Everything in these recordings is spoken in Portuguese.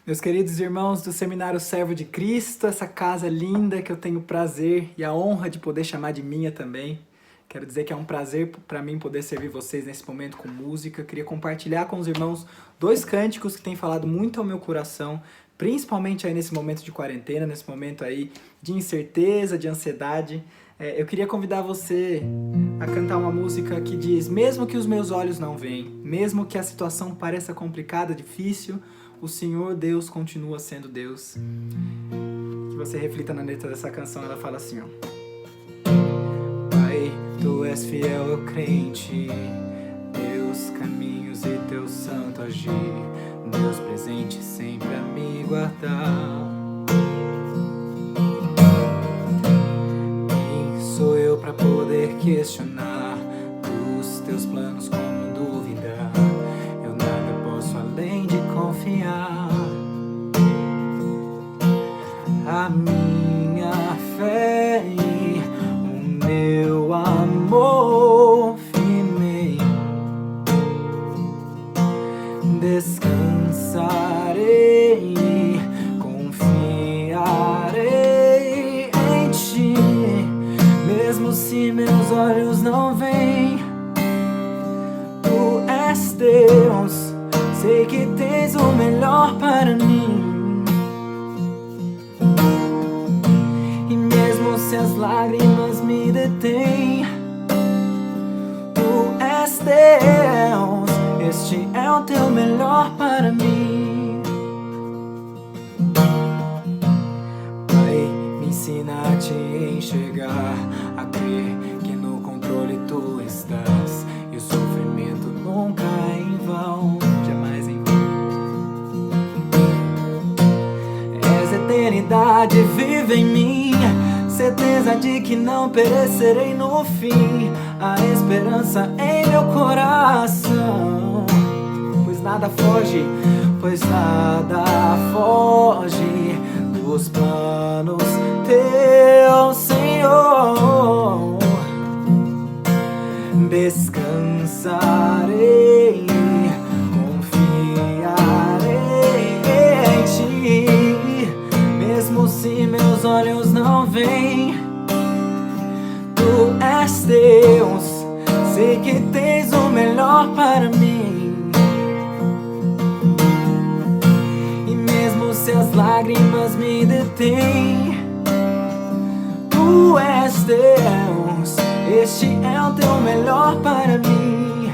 Meus queridos irmãos do Seminário Servo de Cristo, essa casa linda que eu tenho o prazer e a honra de poder chamar de minha também. Quero dizer que é um prazer para mim poder servir vocês nesse momento com música. Queria compartilhar com os irmãos dois cânticos que têm falado muito ao meu coração, principalmente aí nesse momento de quarentena, nesse momento aí de incerteza, de ansiedade. Eu queria convidar você a cantar uma música que diz: mesmo que os meus olhos não veem, mesmo que a situação pareça complicada, difícil, o Senhor Deus continua sendo Deus. Que você reflita na letra dessa canção, ela fala assim, ó: Pai, Tu és fiel, eu crente, Teus caminhos e Teu santo agir, Deus presente sempre a me guardar. Quem sou eu pra poder questionar os Teus planos como duvidar? Eu nada posso além de confiar. A minha fé e o meu amor firmei, descansarei, confiarei em Ti, mesmo se meus olhos não veem. Tu és Deus, sei que tens o melhor para mim. E mesmo se as lágrimas me detêm, Tu és Deus, este é o Teu melhor para mim. Pai, me ensina a Te enxergar, a crer que no controle Tu estás, e o sofrimento nunca é em vão, jamais em vão. És eternidade, vive em mim, certeza de que não perecerei no fim, a esperança em meu coração. Pois nada foge dos planos Teu, Senhor. Descansarei, confiarei em Ti, mesmo se meus olhos não veem. Tu és Deus, sei que tens o melhor para mim. E mesmo se as lágrimas me detêm, Tu és Deus, este é o Teu melhor para mim.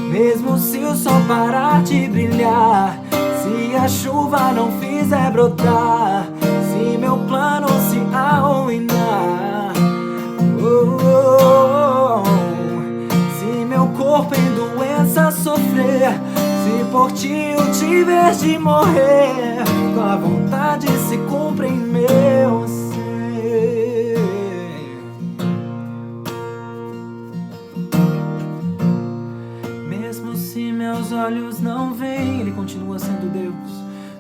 Mesmo se o sol parar de brilhar, se a chuva não fizer brotar, se meu plano se arruinar, se meu corpo em doença sofrer, se por Ti eu tiver de morrer, Tua vontade se cumpre em meu ser. Mesmo se meus olhos não veem, Ele continua sendo Deus.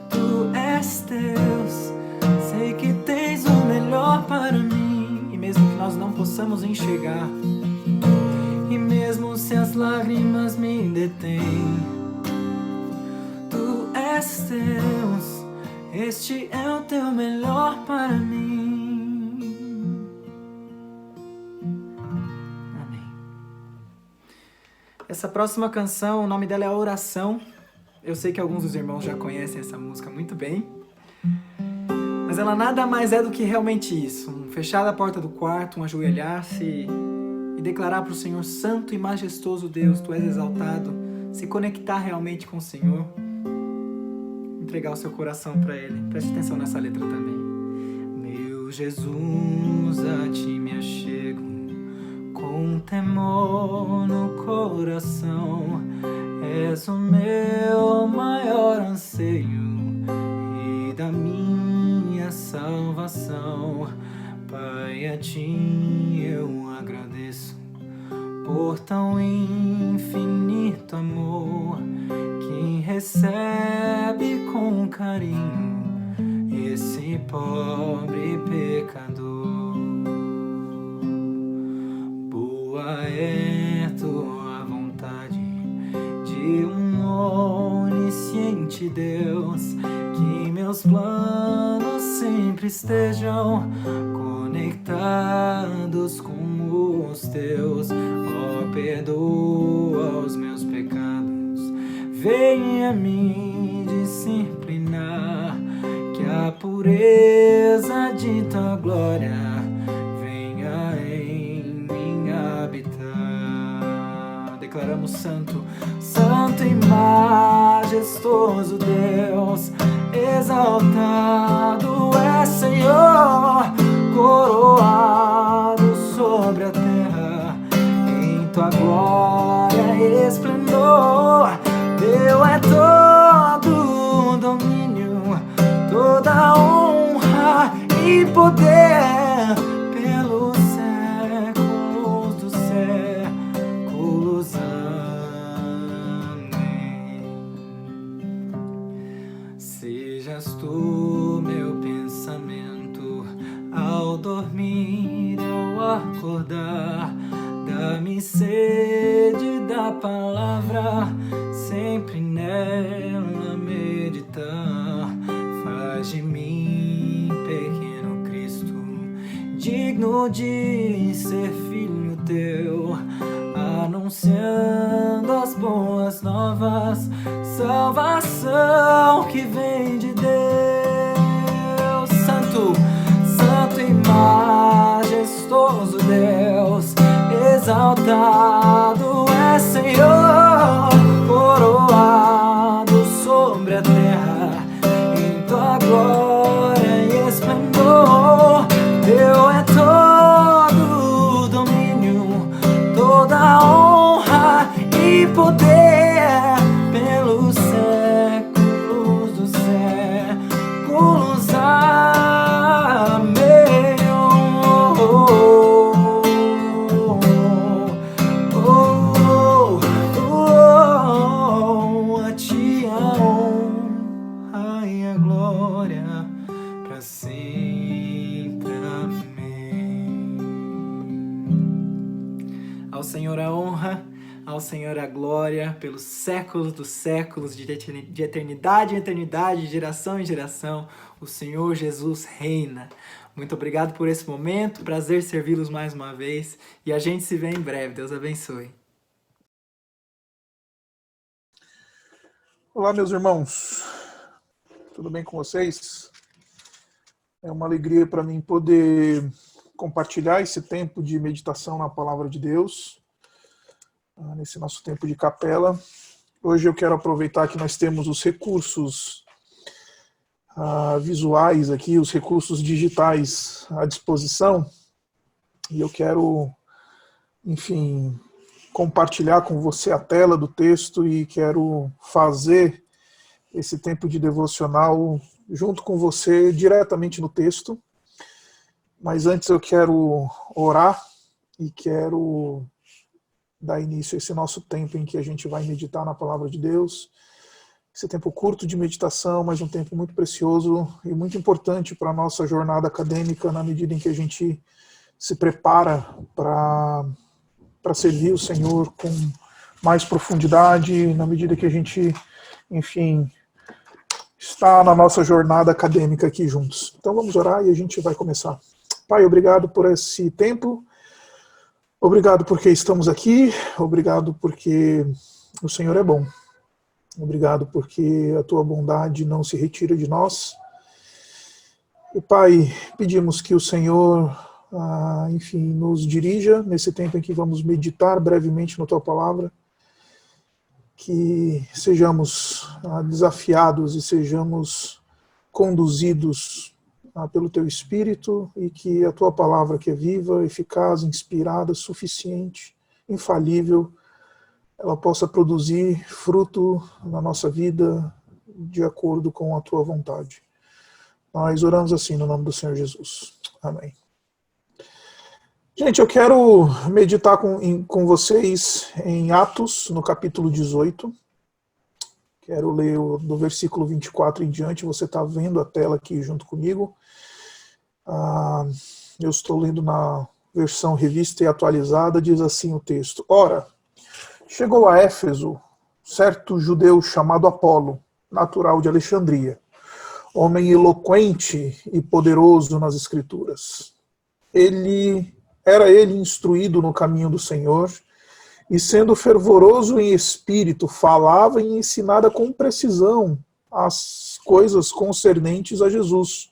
Tu és Deus, sei que tens o melhor para mim. E mesmo que nós não possamos enxergar, e mesmo se as lágrimas me detêm, Tu és Deus, este é o Teu melhor para mim. Amém. Essa próxima canção, o nome dela é Oração. Eu sei que alguns dos irmãos já conhecem essa música muito bem, mas ela nada mais é do que realmente isso: fechar a porta do quarto, ajoelhar-se e declarar para o Senhor: Santo e majestoso Deus, Tu és exaltado. Se conectar realmente com o Senhor, entregar o seu coração para Ele. Preste atenção nessa letra também. Meu Jesus, a Ti me achego, com temor no coração. És o meu maior anseio e da minha salvação. Pai, a Ti eu agradeço por tão infinito amor, que recebe com carinho esse pobre pecador. Boa é Tua vontade de um Deus, que meus planos sempre estejam conectados com os teus. Ó, perdoa os meus pecados, venha me disciplinar, que a pureza de tua glória venha em mim habitar. Declaramos santo, santo e majestoso Deus, exaltado é Senhor, coroado sobre a terra, em tua glória e esplendor. Teu é todo domínio, toda honra e poder, pelos séculos dos séculos. Amém. Sejas tu meu pensamento ao dormir, ao acordar. Dá-me sede da palavra, sempre nela meditar. Faz de mim, pequeno Cristo, digno de ser filho teu, anunciando as boas novas, salvação que vem de Deus. Santo, santo e majestoso Deus, exaltado é Senhor, coroado sobre a terra, em tua glória e esplendor. Teu é todo domínio, toda honra e poder, pelos séculos dos séculos. Amém. A ti a honra e a glória para sempre. Amém. Ao Senhor a honra, ao Senhor a glória, pelos séculos dos séculos, de eternidade em eternidade, de geração em geração, o Senhor Jesus reina. Muito obrigado por esse momento, prazer servi-los mais uma vez, e a gente se vê em breve. Deus abençoe. Olá, meus irmãos, tudo bem com vocês? É uma alegria para mim poder compartilhar esse tempo de meditação na Palavra de Deus, nesse nosso tempo de capela. Hoje eu quero aproveitar que nós temos os recursos visuais aqui, os recursos digitais à disposição, e eu quero, enfim, compartilhar com você a tela do texto e quero fazer esse tempo de devocional junto com você diretamente no texto. Mas antes eu quero orar e quero dar início a esse nosso tempo em que a gente vai meditar na Palavra de Deus. Esse tempo curto de meditação, mas um tempo muito precioso e muito importante para a nossa jornada acadêmica, na medida em que a gente se prepara para servir o Senhor com mais profundidade, na medida que a gente, enfim, está na nossa jornada acadêmica aqui juntos. Então vamos orar e a gente vai começar. Pai, obrigado por esse tempo, obrigado porque estamos aqui, obrigado porque o Senhor é bom, obrigado porque a tua bondade não se retira de nós. E Pai, pedimos que o Senhor enfim, nos dirija nesse tempo em que vamos meditar brevemente na tua palavra, que sejamos desafiados e sejamos conduzidos pelo teu Espírito, e que a tua palavra, que é viva, eficaz, inspirada, suficiente, infalível, ela possa produzir fruto na nossa vida de acordo com a tua vontade. Nós oramos assim no nome do Senhor Jesus. Amém. Gente, eu quero meditar com vocês em Atos, no capítulo 18. Quero ler do versículo 24 em diante. Você está vendo a tela aqui junto comigo. Eu estou lendo na versão revista e atualizada. Diz assim o texto: Ora, chegou a Éfeso certo judeu chamado Apolo, natural de Alexandria, homem eloquente e poderoso nas Escrituras. Era ele instruído no caminho do Senhor, e sendo fervoroso em espírito, falava e ensinava com precisão as coisas concernentes a Jesus,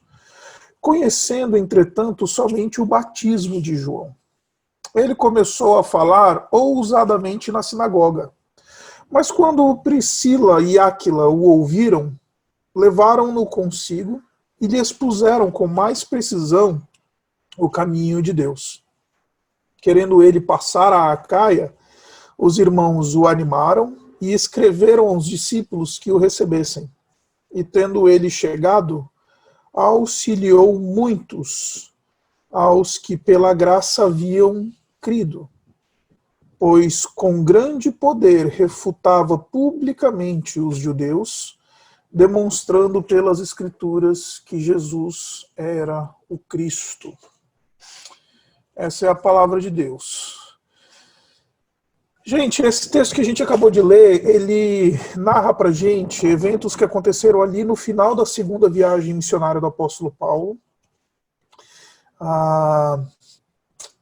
conhecendo, entretanto, somente o batismo de João. Ele começou a falar ousadamente na sinagoga. Mas quando Priscila e Áquila o ouviram, levaram-no consigo e lhe expuseram com mais precisão o caminho de Deus. Querendo ele passar a Acaia, os irmãos o animaram e escreveram aos discípulos que o recebessem. E tendo ele chegado, auxiliou muitos aos que pela graça haviam crido, pois com grande poder refutava publicamente os judeus, demonstrando pelas Escrituras que Jesus era o Cristo. Essa é a palavra de Deus. Gente, esse texto que a gente acabou de ler, ele narra pra gente eventos que aconteceram ali no final da segunda viagem missionária do apóstolo Paulo.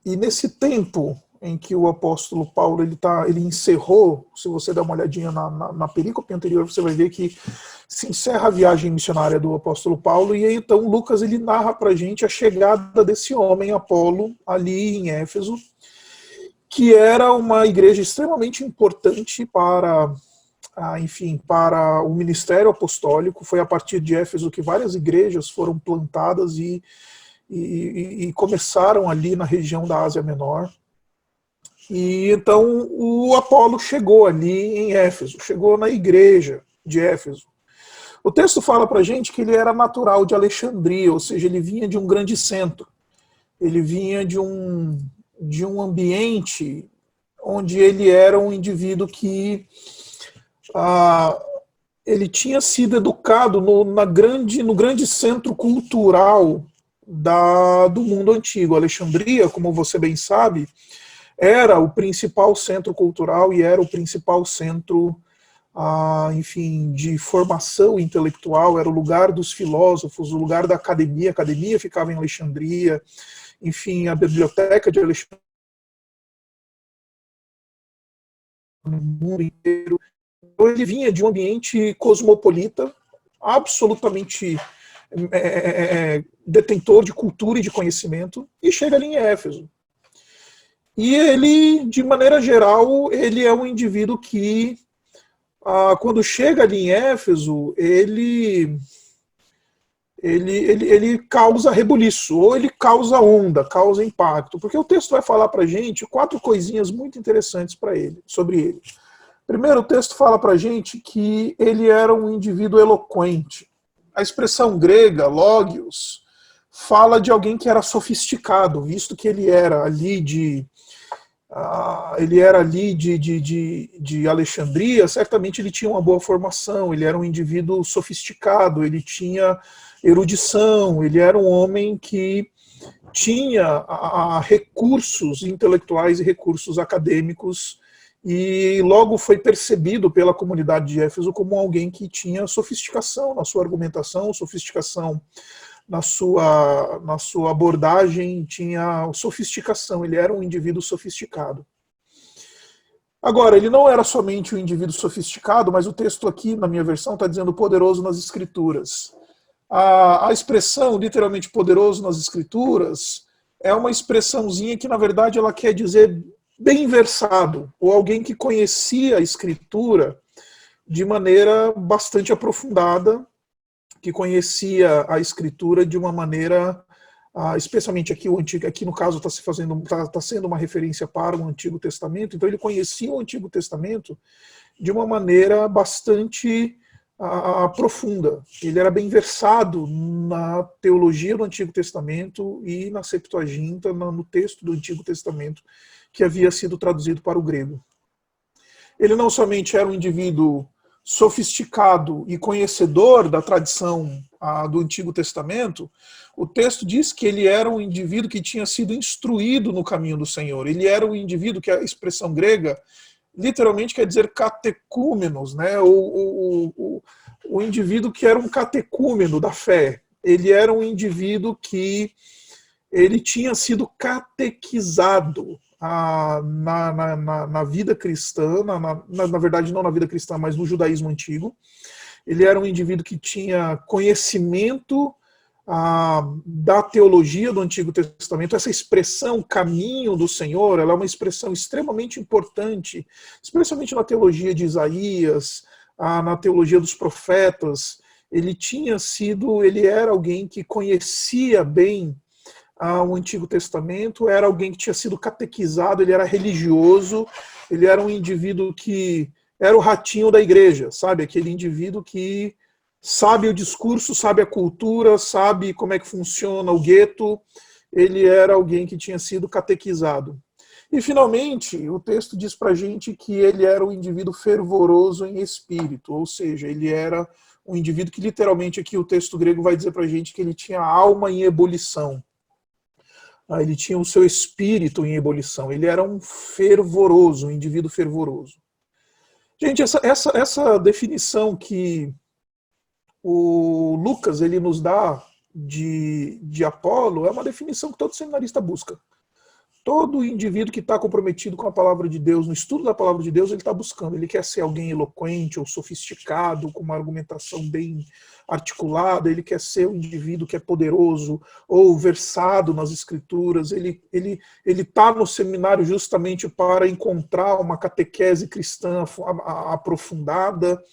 E nesse tempo em que o apóstolo Paulo ele encerrou, se você der uma olhadinha na perícope anterior, você vai ver que se encerra a viagem missionária do apóstolo Paulo, e aí, então Lucas ele narra pra gente a chegada desse homem, Apolo, ali em Éfeso, que era uma igreja extremamente importante para o ministério apostólico. Foi a partir de Éfeso que várias igrejas foram plantadas e começaram ali na região da Ásia Menor. E então o Apolo chegou ali em Éfeso, chegou na igreja de Éfeso. O texto fala pra gente que ele era natural de Alexandria, ou seja, ele vinha de um grande centro. Ele vinha de um ambiente onde ele era um indivíduo que ele tinha sido educado no grande centro cultural do mundo antigo. Alexandria, como você bem sabe, era o principal centro cultural e era o principal centro de formação intelectual, era o lugar dos filósofos, o lugar da academia. A academia ficava em Alexandria, enfim, a biblioteca de Alexandria no mundo inteiro. Então, ele vinha de um ambiente cosmopolita, absolutamente detentor de cultura e de conhecimento, e chega ali em Éfeso. E ele, de maneira geral, ele é um indivíduo que, quando chega ali em Éfeso, ele causa rebuliço, ou ele causa onda, causa impacto, porque o texto vai falar para a gente 4 coisinhas muito interessantes sobre ele. Primeiro, o texto fala para a gente que ele era um indivíduo eloquente. A expressão grega, logios, fala de alguém que era sofisticado, visto que ele era ali de Alexandria. Certamente ele tinha uma boa formação, ele era um indivíduo sofisticado, ele tinha erudição, ele era um homem que tinha recursos intelectuais e recursos acadêmicos, e logo foi percebido pela comunidade de Éfeso como alguém que tinha sofisticação na sua argumentação, sofisticação na sua abordagem, tinha sofisticação, ele era um indivíduo sofisticado. Agora, ele não era somente um indivíduo sofisticado, mas o texto aqui, na minha versão, está dizendo poderoso nas Escrituras. A expressão, literalmente, poderoso nas Escrituras, é uma expressãozinha que, na verdade, ela quer dizer bem versado, ou alguém que conhecia a Escritura de maneira bastante aprofundada, que conhecia a Escritura de uma maneira, especialmente aqui no caso está sendo uma referência para o Antigo Testamento, então ele conhecia o Antigo Testamento de uma maneira bastante profunda. Ele era bem versado na teologia do Antigo Testamento e na Septuaginta, no texto do Antigo Testamento que havia sido traduzido para o grego. Ele não somente era um indivíduo sofisticado e conhecedor da tradição do Antigo Testamento, o texto diz que ele era um indivíduo que tinha sido instruído no caminho do Senhor. Ele era um indivíduo que a expressão grega literalmente quer dizer catecúmenos, né? O indivíduo que era um catecúmeno da fé. Ele era um indivíduo que ele tinha sido catequizado na vida cristã, na verdade não na vida cristã, mas no judaísmo antigo. Ele era um indivíduo que tinha conhecimento da teologia do Antigo Testamento. Essa expressão caminho do Senhor, ela é uma expressão extremamente importante, especialmente na teologia de Isaías, na teologia dos profetas. Ele era alguém que conhecia bem o Antigo Testamento, era alguém que tinha sido catequizado, ele era religioso, ele era um indivíduo que era o ratinho da igreja, sabe? Aquele indivíduo que sabe o discurso, sabe a cultura, sabe como é que funciona o gueto. Ele era alguém que tinha sido catequizado. E, finalmente, o texto diz pra gente que ele era um indivíduo fervoroso em espírito, ou seja, ele era um indivíduo que, literalmente, aqui o texto grego vai dizer pra gente que ele tinha alma em ebulição. Ele tinha o seu espírito em ebulição. Ele era um fervoroso, um indivíduo fervoroso. Gente, essa definição que o Lucas ele nos dá de Apolo é uma definição que todo seminarista busca. Todo indivíduo que está comprometido com a palavra de Deus, no estudo da palavra de Deus, ele está buscando. Ele quer ser alguém eloquente ou sofisticado, com uma argumentação bem articulada, ele quer ser um indivíduo que é poderoso ou versado nas escrituras. Ele está no seminário justamente para encontrar uma catequese cristã aprofundada.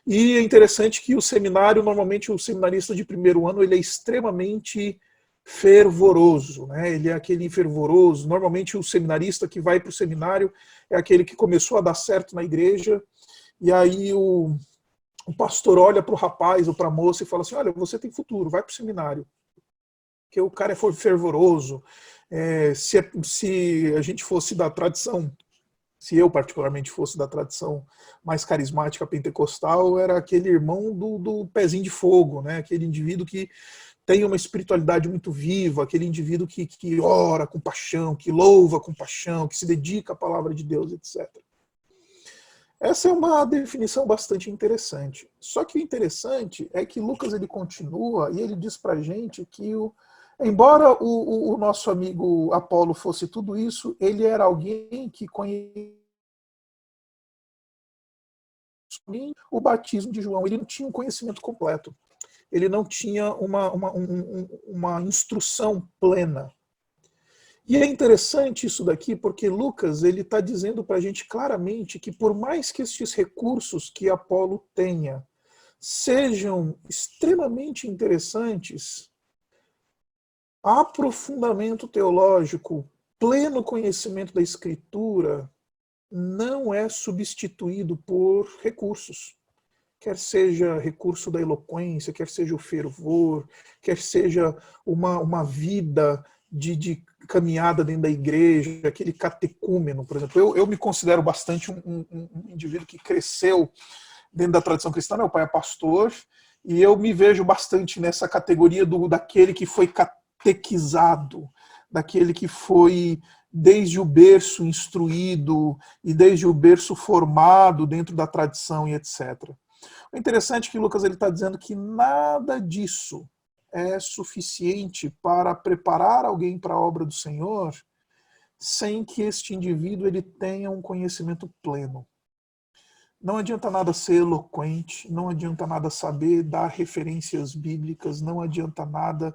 E é interessante que o seminário, normalmente o seminarista de primeiro ano, ele é extremamente fervoroso, né? Ele é aquele fervoroso. Normalmente o seminarista que vai para o seminário é aquele que começou a dar certo na igreja, e aí o pastor olha para o rapaz ou para a moça e fala assim: olha, você tem futuro, vai para o seminário, porque o cara é fervoroso. Se a gente fosse da tradição, se eu particularmente fosse da tradição mais carismática pentecostal, era aquele irmão do pezinho de fogo, né? Aquele indivíduo que tem uma espiritualidade muito viva, aquele indivíduo que ora com paixão, que louva com paixão, que se dedica à palavra de Deus, etc. Essa é uma definição bastante interessante. Só que o interessante é que Lucas ele continua e ele diz pra gente que embora o nosso amigo Apolo fosse tudo isso, ele era alguém que conhecia o batismo de João. Ele não tinha um conhecimento completo. Ele não tinha uma instrução plena. E é interessante isso daqui, porque Lucas ele está dizendo para a gente claramente que por mais que estes recursos que Apolo tenha sejam extremamente interessantes, aprofundamento teológico, pleno conhecimento da Escritura, não é substituído por recursos. Quer seja recurso da eloquência, quer seja o fervor, quer seja uma vida de caminhada dentro da igreja, aquele catecúmeno, por exemplo. Eu me considero bastante um indivíduo que cresceu dentro da tradição cristã. Meu pai é pastor, e eu me vejo bastante nessa categoria daquele que foi catequizado, daquele que foi desde o berço instruído e desde o berço formado dentro da tradição e etc. O interessante é que Lucas está dizendo que nada disso é suficiente para preparar alguém para a obra do Senhor sem que este indivíduo ele tenha um conhecimento pleno. Não adianta nada ser eloquente, não adianta nada saber dar referências bíblicas, não adianta nada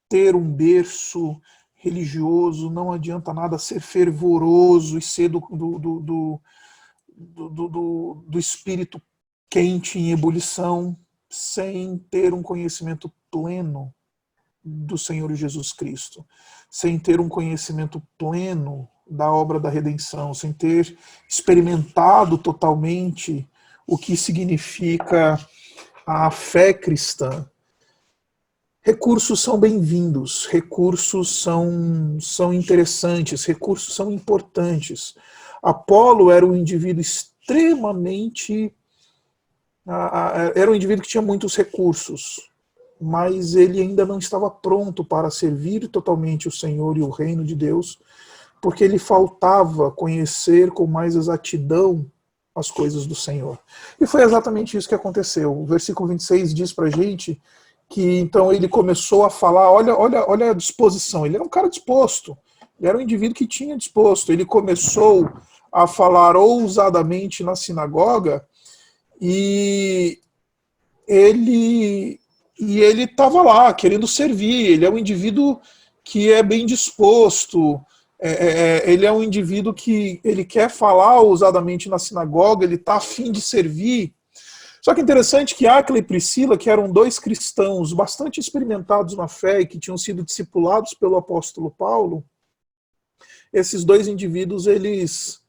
ter um berço religioso, não adianta nada ser fervoroso e ser do espírito quente em ebulição, sem ter um conhecimento pleno do Senhor Jesus Cristo, sem ter um conhecimento pleno da obra da redenção, sem ter experimentado totalmente o que significa a fé cristã. Recursos são bem-vindos, recursos são interessantes, recursos são importantes. Apolo era um indivíduo extremamente... Era um indivíduo que tinha muitos recursos, mas ele ainda não estava pronto para servir totalmente o Senhor e o reino de Deus, porque lhe faltava conhecer com mais exatidão as coisas do Senhor. E foi exatamente isso que aconteceu. O versículo 26 diz pra gente que então ele começou a falar, olha a disposição, ele era um cara disposto, ele era um indivíduo que tinha disposto, ele começou a falar ousadamente na sinagoga e ele estava lá querendo servir, ele é um indivíduo que é bem disposto, ele é um indivíduo que ele quer falar ousadamente na sinagoga, ele está a fim de servir. Só que é interessante que Áquila e Priscila, que eram dois cristãos bastante experimentados na fé e que tinham sido discipulados pelo apóstolo Paulo, esses dois indivíduos, eles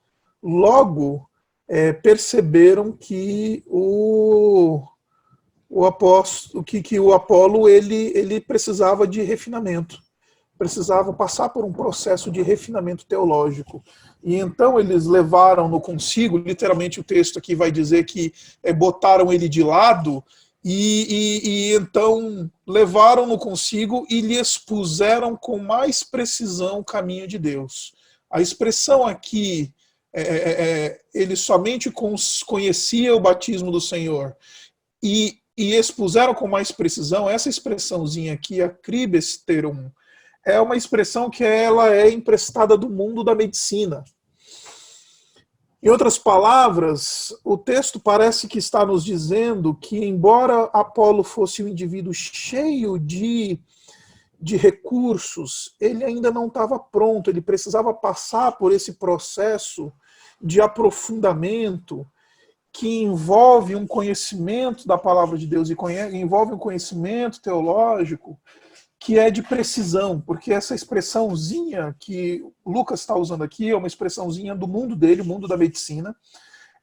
logo perceberam que o Apolo ele precisava de refinamento, precisava passar por um processo de refinamento teológico. E então eles levaram-no consigo, literalmente o texto aqui vai dizer que botaram ele de lado, e então levaram-no consigo e lhe expuseram com mais precisão o caminho de Deus. A expressão aqui, ele somente conhecia o batismo do Senhor, e expuseram com mais precisão, essa expressãozinha aqui, akribesterum, é uma expressão que ela é emprestada do mundo da medicina. Em outras palavras, o texto parece que está nos dizendo que, embora Apolo fosse um indivíduo cheio de recursos, ele ainda não estava pronto, ele precisava passar por esse processo de aprofundamento que envolve um conhecimento da palavra de Deus e envolve um conhecimento teológico que é de precisão, porque essa expressãozinha que Lucas está usando aqui é uma expressãozinha do mundo dele, o mundo da medicina,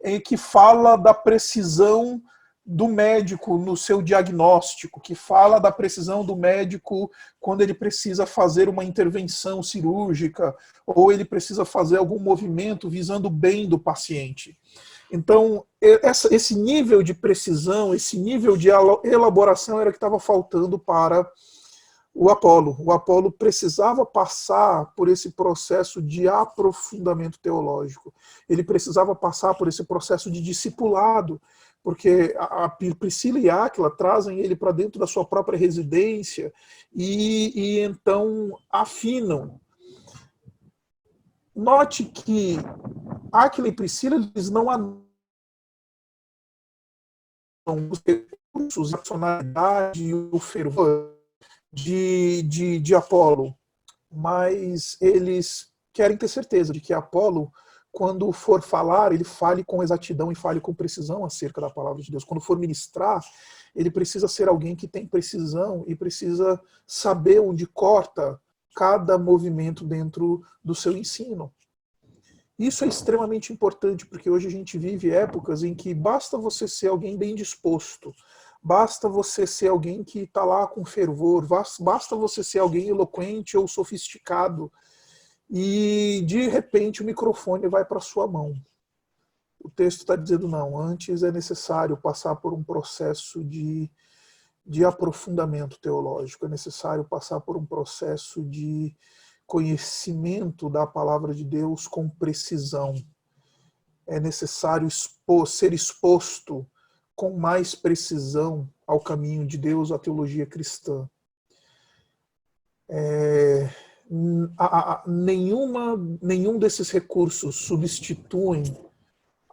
em que fala da precisão do médico no seu diagnóstico, que fala da precisão do médico quando ele precisa fazer uma intervenção cirúrgica ou ele precisa fazer algum movimento visando o bem do paciente. Então, esse nível de precisão, esse nível de elaboração era o que estava faltando para o Apolo. O Apolo precisava passar por esse processo de aprofundamento teológico. Ele precisava passar por esse processo de discipulado, porque a Priscila e Áquila trazem ele para dentro da sua própria residência e então afinam. Note que Áquila e Priscila, eles não analisam os recursos, a racionalidade e o fervor de Apolo, mas eles querem ter certeza de que Apolo, quando for falar, ele fale com exatidão e fale com precisão acerca da palavra de Deus. Quando for ministrar, ele precisa ser alguém que tem precisão e precisa saber onde corta cada movimento dentro do seu ensino. Isso é extremamente importante, porque hoje a gente vive épocas em que basta você ser alguém bem disposto, basta você ser alguém que está lá com fervor, basta você ser alguém eloquente ou sofisticado, e de repente o microfone vai para sua mão. O texto está dizendo não, antes é necessário passar por um processo de aprofundamento teológico, é necessário passar por um processo de conhecimento da palavra de Deus com precisão. É necessário ser exposto com mais precisão ao caminho de Deus, à teologia cristã. Nenhum desses recursos substituem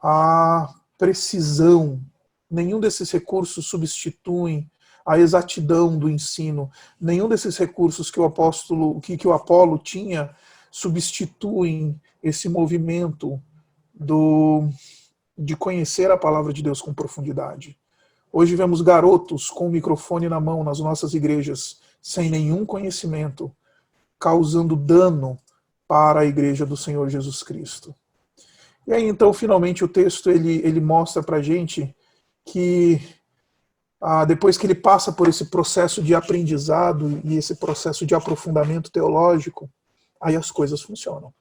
a precisão, nenhum desses recursos substituem a exatidão do ensino, nenhum desses recursos que o Apolo tinha substituem esse movimento de conhecer a palavra de Deus com profundidade. Hoje vemos garotos com o microfone na mão nas nossas igrejas, sem nenhum conhecimento, causando dano para a igreja do Senhor Jesus Cristo. E aí, então, finalmente, o texto ele mostra para a gente que depois que ele passa por esse processo de aprendizado e esse processo de aprofundamento teológico, aí as coisas funcionam.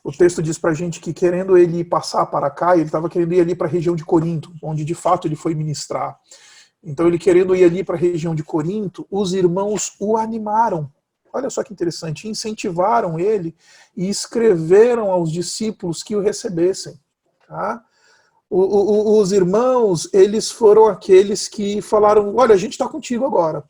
O texto diz para a gente que, querendo ele passar para cá, ele estava querendo ir ali para a região de Corinto, onde de fato ele foi ministrar. Então, ele querendo ir ali para a região de Corinto, os irmãos o animaram. Olha só que interessante, incentivaram ele e escreveram aos discípulos que o recebessem. Tá? Os irmãos, eles foram aqueles que falaram, olha, a gente está contigo agora.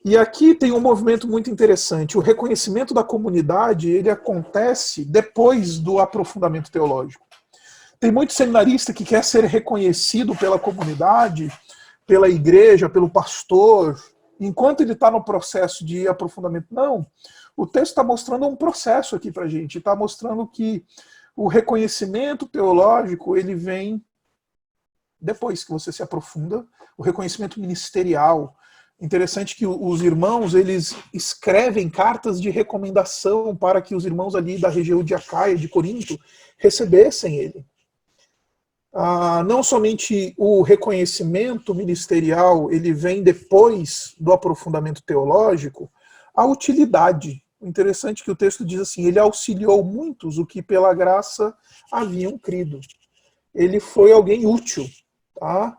E aqui tem um movimento muito interessante. O reconhecimento da comunidade, ele acontece depois do aprofundamento teológico. Tem muito seminarista que quer ser reconhecido pela comunidade, pela igreja, pelo pastor, enquanto ele está no processo de aprofundamento. Não, o texto está mostrando um processo aqui para a gente, está mostrando que o reconhecimento teológico, ele vem depois que você se aprofunda, o reconhecimento ministerial. Interessante que os irmãos, eles escrevem cartas de recomendação para que os irmãos ali da região de Acaia, de Corinto, recebessem ele. Não somente o reconhecimento ministerial, ele vem depois do aprofundamento teológico, a utilidade. O interessante é que o texto diz assim, ele auxiliou muitos o que pela graça haviam crido. Ele foi alguém útil, tá?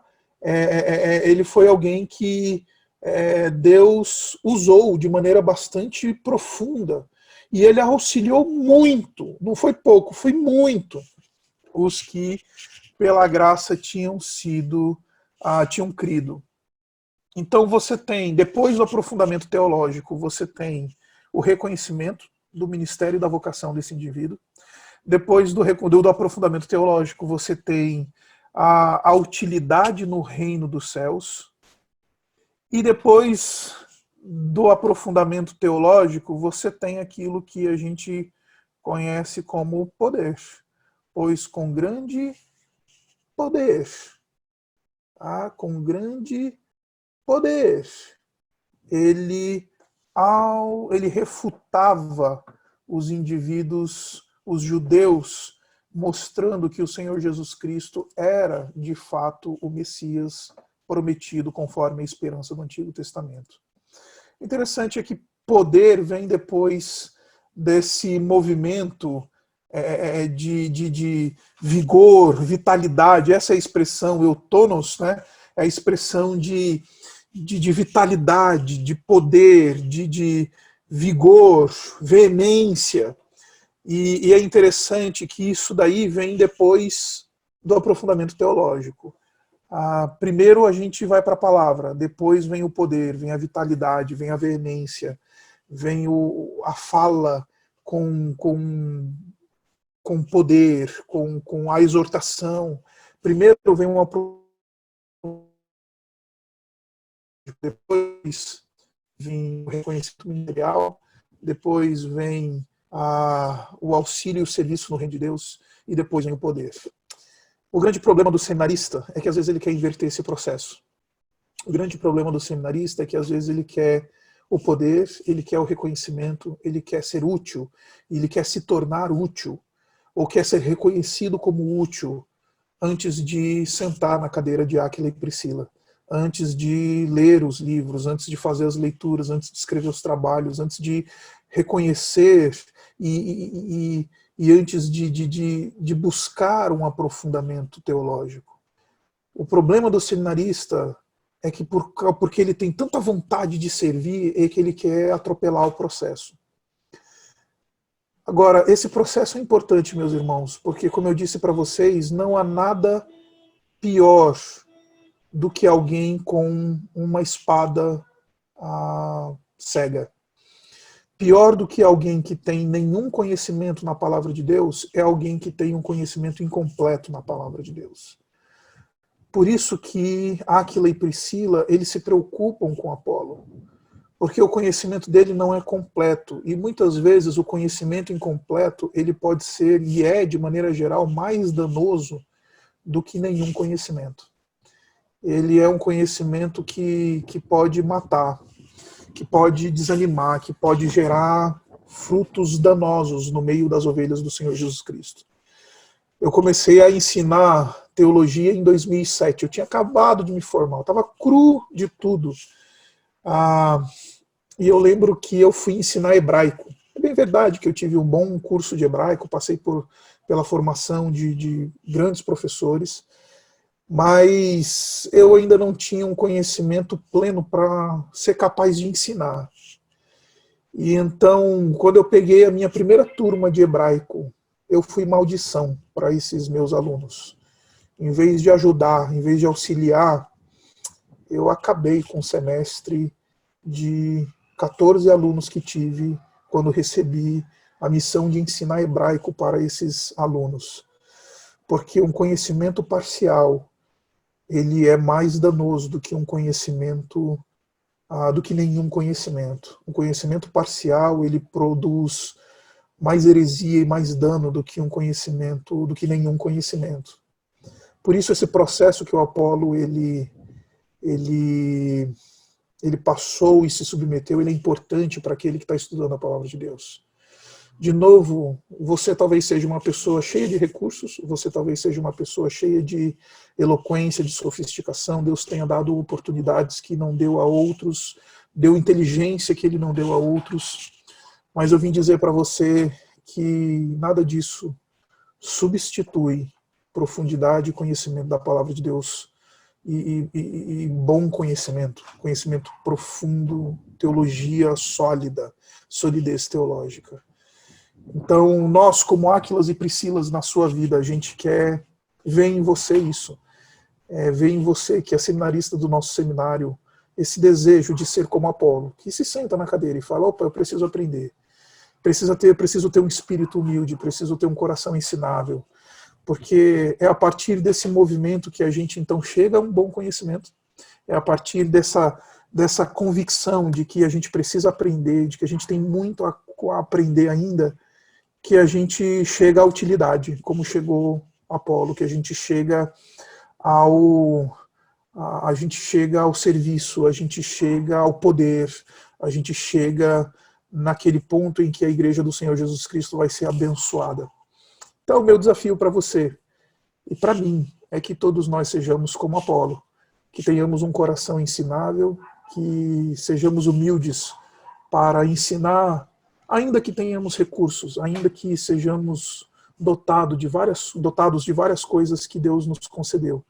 Ele foi alguém que Deus usou de maneira bastante profunda, e ele auxiliou muito, não foi pouco, foi muito, os que pela graça tinham crido. Então você tem, depois do aprofundamento teológico, você tem o reconhecimento do ministério e da vocação desse indivíduo. Depois do aprofundamento teológico, você tem a utilidade no reino dos céus. E depois do aprofundamento teológico, você tem aquilo que a gente conhece como poder. Pois com grande poder, com grande poder, ele refutava os indivíduos, os judeus, mostrando que o Senhor Jesus Cristo era, de fato, o Messias prometido conforme a esperança do Antigo Testamento. Interessante é que poder vem depois desse movimento de vigor, vitalidade. Essa é a expressão eutonos, né? É a expressão de vitalidade, de poder, de vigor, veemência. E é interessante que isso daí vem depois do aprofundamento teológico. Primeiro a gente vai para a palavra, depois vem o poder, vem a vitalidade, vem a veemência, vem a fala com poder, com a exortação. Primeiro vem uma depois vem o reconhecimento ministerial, depois vem o auxílio e o serviço no reino de Deus, e depois vem o poder. O grande problema do seminarista é que às vezes ele quer inverter esse processo. O grande problema do seminarista é que às vezes ele quer o poder, ele quer o reconhecimento, ele quer ser útil, ele quer se tornar útil, ou quer ser reconhecido como útil antes de sentar na cadeira de Áquila e Priscila, antes de ler os livros, antes de fazer as leituras, antes de escrever os trabalhos, antes de reconhecer e antes de buscar um aprofundamento teológico. O problema do seminarista é que porque ele tem tanta vontade de servir, é que ele quer atropelar o processo. Agora, esse processo é importante, meus irmãos, porque, como eu disse para vocês, não há nada pior do que alguém com uma espada cega. Pior do que alguém que tem nenhum conhecimento na palavra de Deus é alguém que tem um conhecimento incompleto na palavra de Deus. Por isso que Áquila e Priscila, eles se preocupam com Apolo, porque o conhecimento dele não é completo, e muitas vezes o conhecimento incompleto, ele pode ser, e é de maneira geral, mais danoso do que nenhum conhecimento. Ele é um conhecimento que pode matar, que pode desanimar, que pode gerar frutos danosos no meio das ovelhas do Senhor Jesus Cristo. Eu comecei a ensinar teologia em 2007, eu tinha acabado de me formar, eu estava cru de tudo. E eu lembro que eu fui ensinar hebraico. É bem verdade que eu tive um bom curso de hebraico, passei pela formação de grandes professores, mas eu ainda não tinha um conhecimento pleno para ser capaz de ensinar. E então, quando eu peguei a minha primeira turma de hebraico, eu fui maldição para esses meus alunos. em vez de ajudar, em vez de auxiliar, eu acabei com o semestre de 14 alunos que tive quando recebi a missão de ensinar hebraico para esses alunos. Porque um conhecimento parcial, ele é mais danoso do que um conhecimento, do que nenhum conhecimento. Um conhecimento parcial, ele produz mais heresia e mais dano do que um conhecimento, do que nenhum conhecimento. Por isso esse processo que o Apolo ele passou e se submeteu, ele é importante para aquele que está estudando a palavra de Deus. De novo, você talvez seja uma pessoa cheia de recursos, você talvez seja uma pessoa cheia de eloquência, de sofisticação, Deus tenha dado oportunidades que não deu a outros, deu inteligência que ele não deu a outros, mas eu vim dizer para você que nada disso substitui profundidade e conhecimento da palavra de Deus e bom conhecimento, conhecimento profundo, teologia sólida, solidez teológica. Então, nós, como Áquilas e Priscilas na sua vida, a gente quer ver em você isso. Ver em você, que é seminarista do nosso seminário, esse desejo de ser como Apolo, que se senta na cadeira e fala, opa, eu preciso aprender. Preciso ter um espírito humilde, preciso ter um coração ensinável. Porque é a partir desse movimento que a gente, então, chega a um bom conhecimento. É a partir dessa convicção de que a gente precisa aprender, de que a gente tem muito a aprender ainda, que a gente chega à utilidade, como chegou Apolo, que a gente chega ao serviço, a gente chega ao poder, a gente chega naquele ponto em que a Igreja do Senhor Jesus Cristo vai ser abençoada. Então, o meu desafio para você e para mim é que todos nós sejamos como Apolo, que tenhamos um coração ensinável, que sejamos humildes para ensinar, ainda que tenhamos recursos, ainda que sejamos dotados de várias coisas que Deus nos concedeu,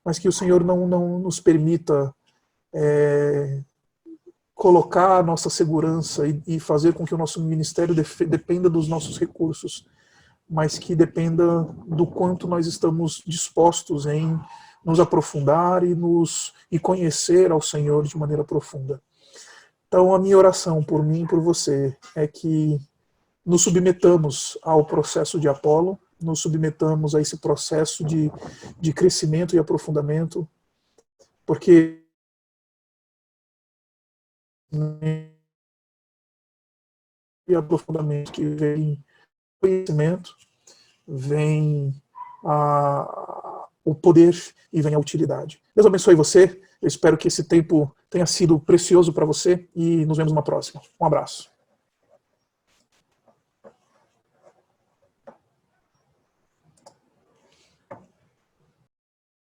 mas que o Senhor não nos permita colocar a nossa segurança e fazer com que o nosso ministério dependa dos nossos recursos, mas que dependa do quanto nós estamos dispostos em nos aprofundar e conhecer ao Senhor de maneira profunda. Então, a minha oração por mim e por você é que nos submetamos ao processo de Apolo, nos submetamos a esse processo de crescimento e aprofundamento, porque e aprofundamento que vem conhecimento, vem o poder e vem a utilidade. Deus abençoe você. Eu espero que esse tempo tenha sido precioso para você e nos vemos na próxima. Um abraço.